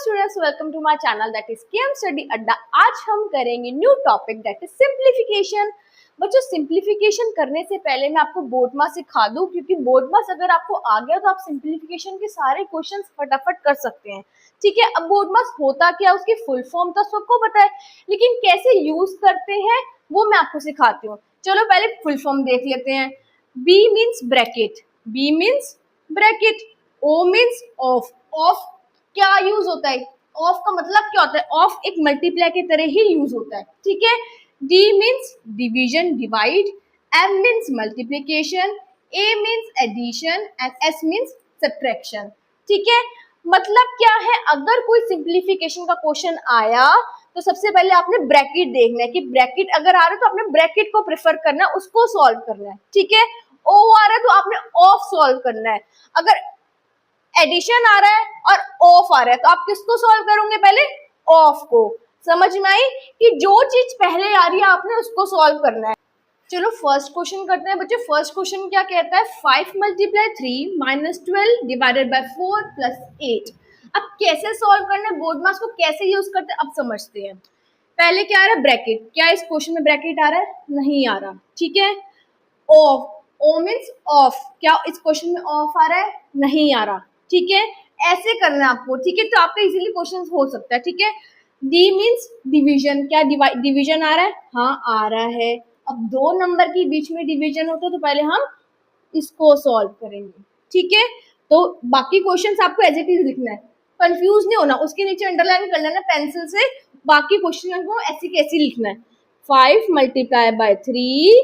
Students, welcome to my channel that is KM study Adda. आज हम करेंगे new topic that is simplification. बच्चों, simplification करने से पहले मैं आपको बोर्ड मास सिखा दूं, क्योंकि बोर्ड मास अगर आपको आ गया तो आप सिंप्लीफिकेशन के सारे क्वेश्चंस फटाफट कर सकते हैं। ठीक है, अब बोर्ड मास होता क्या, उसकी फुल फॉर्म तो सबको पता है, लेकिन कैसे यूज करते हैं वो मैं आपको सिखाती हूँ। चलो पहले फुल फॉर्म देख लेते हैं। B means bracket, B means bracket, O means of. Of क्या यूज होता है, ऑफ का मतलब क्या होता है, ऑफ एक मल्टीप्लाई की तरह ही यूज होता है। ठीक है, D means division, divide, M means multiplication, A means addition and S means subtraction. ठीक है, मतलब क्या है, अगर कोई सिंप्लीफिकेशन का क्वेश्चन आया तो सबसे पहले आपने ब्रैकेट देखना है कि ब्रैकेट अगर आ रहा है तो आपने ब्रैकेट को प्रेफर करना है, उसको सॉल्व करना है। ठीक है, ओ आ रहा है तो आपने ऑफ सॉल्व करना है। अगर एडिशन आ रहा है और ऑफ आ रहा है तो आप किसको सॉल्व करोगे, पहले ऑफ को। समझ में आई कि जो चीज पहले आ रही है आपने उसको सॉल्व करना है। चलो फर्स्ट क्वेश्चन करते हैं बच्चे। फर्स्ट क्वेश्चन क्या कहता है, 5 multiply 3 minus 12 divided by 4 plus 8। अब कैसे सॉल्व करना है, बोर्ड मास को कैसे यूज करते हैं अब समझते हैं। पहले क्या आ रहा है, ब्रैकेट। क्या इस क्वेश्चन में ब्रैकेट आ रहा है, नहीं आ रहा। ठीक है, ऑफ, ओ मीन्स ऑफ, क्या इस क्वेश्चन में ऑफ आ रहा है, नहीं आ रहा। ठीक है, ऐसे करना है आपको। ठीक है, तो आपका इजीली क्वेश्चन हो सकता है। ठीक है, डी मीन्स डिवीजन, क्या डिवीजन आ रहा है, हाँ आ रहा है। अब दो नंबर के बीच में डिवीजन होता है तो पहले हम इसको सॉल्व करेंगे। ठीक है, तो बाकी क्वेश्चंस आपको एज इट इज लिखना है, कंफ्यूज नहीं होना, उसके नीचे अंडरलाइन कर लेना पेंसिल से। बाकी क्वेश्चन को ऐसी कैसी लिखना है, 5 मल्टीप्लाई बाय 3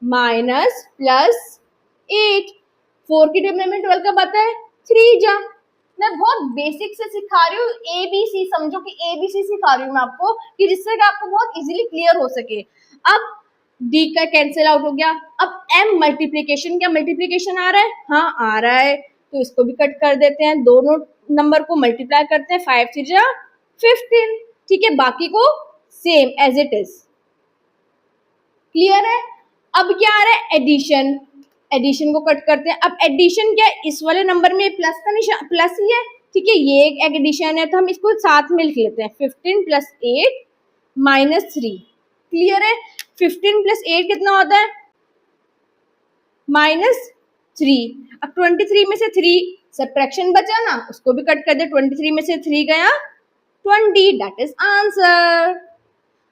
माइनस प्लस 8। 4 की टेबल में 12 का आता है 3 जा। मैं बहुत बेसिक से सिखा रही हूँ, ABC समझो कि ABC सिखा रही हूँ मैं आपको, कि जिससे कि आपको बहुत इजीली क्लियर हो सके। अब D का कैंसिल आउट हो गया। अब M मल्टीप्लीकेशन, क्या मल्टीप्लीकेशन आ रहा है, हाँ आ रहा है, तो इसको भी कट कर देते हैं। दोनों नंबर को मल्टीप्लाई करते हैं, 5 3 जा 15। ठीक है, बाकी को same as it is. Clear है। अब क्या आ रहा है, एडिशन। एडिशन को कट करते हैं। अब एडिशन क्या है, इस वाले नंबर में प्लस का निशान, प्लस ही है। ठीक है, ये एक एडिशन है तो हम इसको साथ में लिख लेते हैं, 15 प्लस 8 माइनस 3। क्लियर है, 15 प्लस 8 कितना होता है, -3। अब 23 में से 3 सब्ट्रैक्शन बचा ना, उसको भी कट कर दे। 23 में से 3 गया 20, दैट इज आंसर।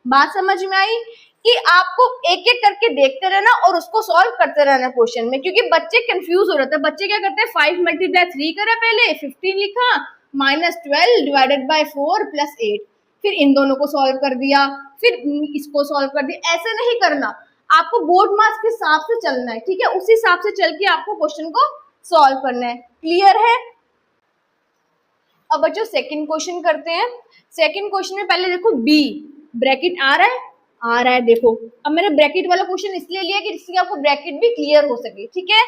बात समझ में आई कि आपको एक एक करके देखते रहना और उसको सॉल्व करते रहना क्वेश्चन में, क्योंकि बच्चे कंफ्यूज हो रहे थे। बच्चे क्या करते हैं, 5 मल्टीप्लाई 3 करे, पहले 15 लिखा, -12 डिवाइडेड बाय 4 प्लस 8, फिर इन दोनों को सॉल्व कर दिया, फिर इसको सॉल्व कर दिया। ऐसे नहीं करना, आपको बोर्ड मार्क्स के हिसाब से चलना है। ठीक है, उसी हिसाब से चल के आपको क्वेश्चन को सॉल्व करना है। क्लियर है। अब बच्चों सेकंड क्वेश्चन करते हैं। सेकंड क्वेश्चन में पहले देखो, बी ब्रैकेट आ रहा है, आ रहा है। देखो, अब मैंने ब्रैकेट वाला क्वेश्चन इसलिए लिया कि जिससे आपको ब्रैकेट भी क्लियर हो सके। ठीक है,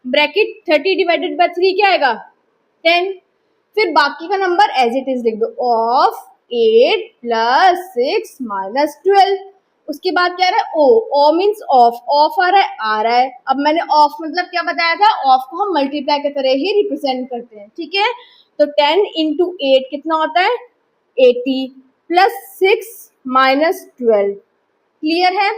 ब्रैकेट 30 डिवाइडेड बाय 3 क्या आएगा, 10। फिर बाकी का नंबर एज इट इज लिख दो, ऑफ 8 प्लस 6 माइनस 12। उसके बाद क्या आ रहा है, ओ मीन्स ऑफ, ऑफ आ रहा है। अब मैंने ऑफ मतलब क्या बताया था, ऑफ को हम मल्टीप्लाई की तरह ही रिप्रेजेंट करते हैं। ठीक है, तो 10 इंटू 8 कितना होता है, 80 प्लस 6 माइनस 12। क्लियर है।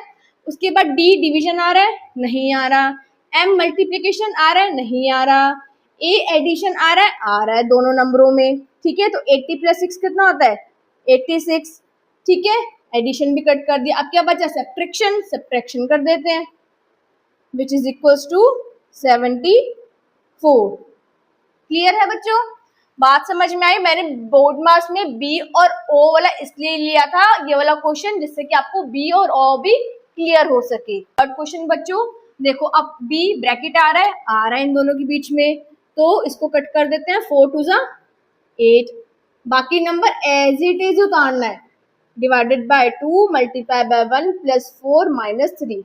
उसके बाद डी डिवीजन आ रहा है, नहीं आ रहा। एम मल्टीप्लिकेशन आ रहा है, नहीं आ रहा। ए एडिशन आ रहा है दोनों नंबरों में। ठीक है, तो 80 प्लस 6 कितना होता है, 86। ठीक है, एडिशन भी कट कर दिया। अब क्या बचा, सब्ट्रैक्शन, सब्ट्रैक्शन कर देते हैं, which is equals to 74। Clear है बच्चों, बात समझ में आई। मैंने बोर्ड मार्क्स में बी और ओ वाला इसलिए लिया था, ये वाला क्वेश्चन, जिससे कि आपको बी और ओ भी क्लियर हो सके। थर्ड क्वेश्चन बच्चों देखो, अब बी ब्रैकेट आ रहा है इन दोनों के बीच में, तो इसको कट कर देते हैं, 4 2 जा 8। बाकी नंबर एज इट इज उतारना है, divided by 2 multiply by 1 plus 4 minus 3।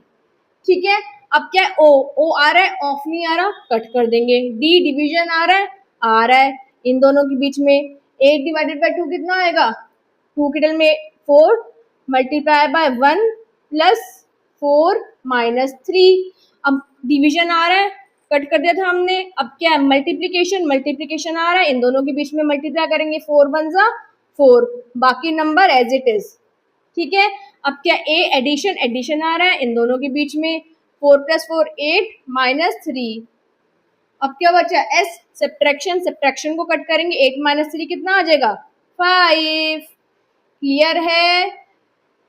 ठीक है, अब क्या है, ओ आ रहा है, ऑफ नहीं आ रहा, कट कर देंगे। डी डिवीजन आ रहा है इन दोनों के बीच में। 8 डिवाइडेड बाय 2 कितना आएगा, 2 की टेबल में 4 मल्टीप्लाई बाय 1 प्लस 4 माइनस 3। अब डिवीजन आ रहा है, कट कर दिया था हमने। अब क्या है, मल्टीप्लीकेशन, मल्टीप्लीकेशन आ रहा है, इन दोनों के बीच में मल्टीप्लाई करेंगे, 4 1 जा 4, बाकी नंबर एज इट इज। ठीक है, अब क्या ए एडिशन आ रहा है इन दोनों के बीच में, 4 + 4 8 -3। अब क्या बचा, एस सब्ट्रैक्शन को कट करेंगे, 8 - 3 कितना आ जाएगा, 5। क्लियर है?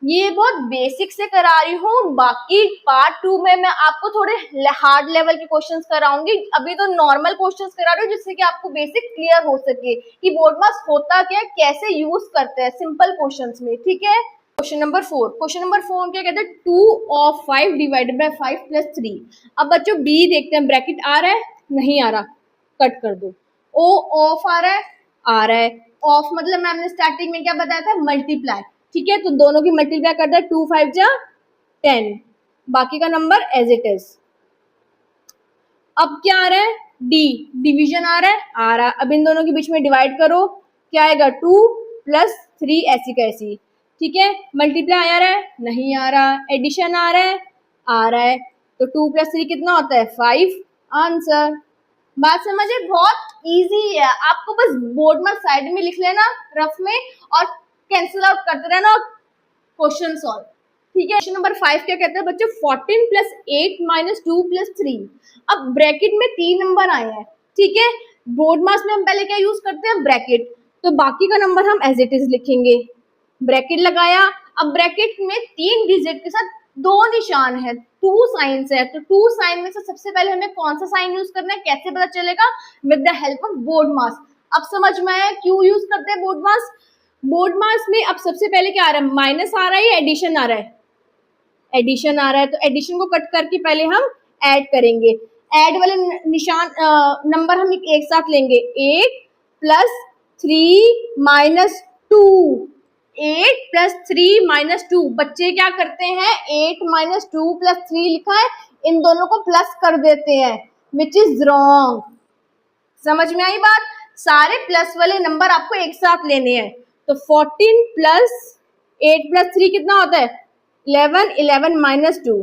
ये बहुत बेसिक से करा रही हूँ, बाकी पार्ट 2 में मैं आपको थोड़े हार्ड लेवल के क्वेश्चंस कराऊंगी। अभी तो नॉर्मल क्वेश्चंस करा रही हूँ जिससे कि आपको बेसिक क्लियर हो सके कि बोर्ड मास होता क्या है, कैसे यूज करते हैं सिंपल क्वेश्चंस में। ठीक है, क्वेश्चन नंबर 4 क्या कहते हैं, 2 of 5 / 5 + 3। अब बच्चों बी देखते हैं, ब्रैकेट आ रहा है, नहीं आ रहा, कट कर दो। ओ ऑफ आ रहा है, ऑफ मतलब मैम ने स्टार्टिंग में क्या बताया था, मल्टीप्लाई। ठीक है, तो दोनों की मल्टीप्लाई कर दे, 2 5 जा 10, बाकी का नंबर एज इट इज। अब क्या आ रहा है, डी डिवीजन आ रहा है। अब इन दोनों के बीच में डिवाइड करो, क्या आएगा, 2 + 3 ऐसी कैसी। ठीक है, मल्टीप्लाई आ रहा है, नहीं आ रहा, एडिशन आ रहा है, तो 2 + 3 कितना होता है, 5। आंसर। बात समझे, बहुत इजी है, आपको बस बोर्ड में साइड में लिख लेना रफ में और कैंसिल आउट करते रहना और क्वेश्चन सॉल्व। ठीक है, क्वेश्चन नंबर 5 क्या कहते हैं बच्चों, 14 + 8 - 2 + 3। अब ब्रैकेट में 3 नंबर आए हैं। ठीक है, बोर्ड मास में हम पहले क्या यूज करते हैं, ब्रैकेट, तो बाकी का नंबर हम एज इट इज लिखेंगे। ब्रैकेट लगाया, अब ब्रैकेट में 3 डिजिट के साथ 2 निशान है, 2 साइंस है, तो 2 साइन में से सबसे पहले हमें कौन सा साइन यूज करना है, कैसे पता चलेगा, with the help of board mass. अब समझ में आया क्यों यूज करते हैं बोर्ड मास। बोर्ड मास में अब सबसे पहले क्या आ रहा है, माइनस आ रहा है या एडिशन आ रहा है, एडिशन आ रहा है, तो एडिशन को कट करके पहले हम ऐड करेंगे। ऐड वाले निशान नंबर हम एक साथ लेंगे, 8 + 3 - 2, 8 + 3 - 2। बच्चे क्या करते हैं, 8 - 2 + 3 लिखा है, इन दोनों को प्लस कर देते हैं, विच इज रॉन्ग। समझ में आई बात, सारे प्लस वाले नंबर आपको एक साथ लेने हैं। तो 14 + 8 + 3 कितना होता है, 11, 11 - 2।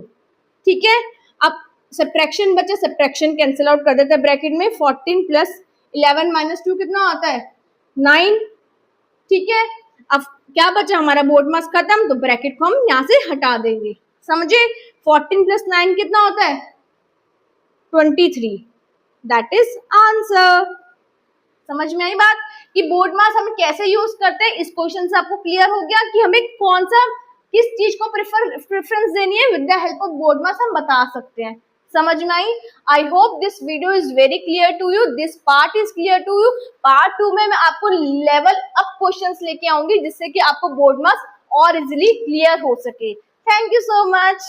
ठीक है, अब सब्ट्रैक्शन बचे, सब्ट्रैक्शन कैंसिल आउट कर देते हैं ब्रैकेट में, 14 + 11 - 2 कितना होता है, 9। ठीक है, अब क्या बचा, हमारा बोर्ड मास खत्म, तो ब्रैकेट को हम यहाँ से हटा देंगे। समझे, 14 + 9 कितना होता है, 23। That is answer. समझ में आई बात कि बोर्ड मास हम कैसे यूज करते हैं। इस क्वेश्चन से आपको क्लियर हो गया कि हमें कौन सा किस चीज को प्रेफरेंस देनी है, with the help of board mass हम बता सकते हैं। समझ में आई। I hope this video is very clear to you, this part is clear to you. Part 2 में मैं आपको लेवल अप क्वेश्चंस लेके आऊंगी जिससे कि आपको बोर्ड मास और इजिली क्लियर हो सके। Thank you so much.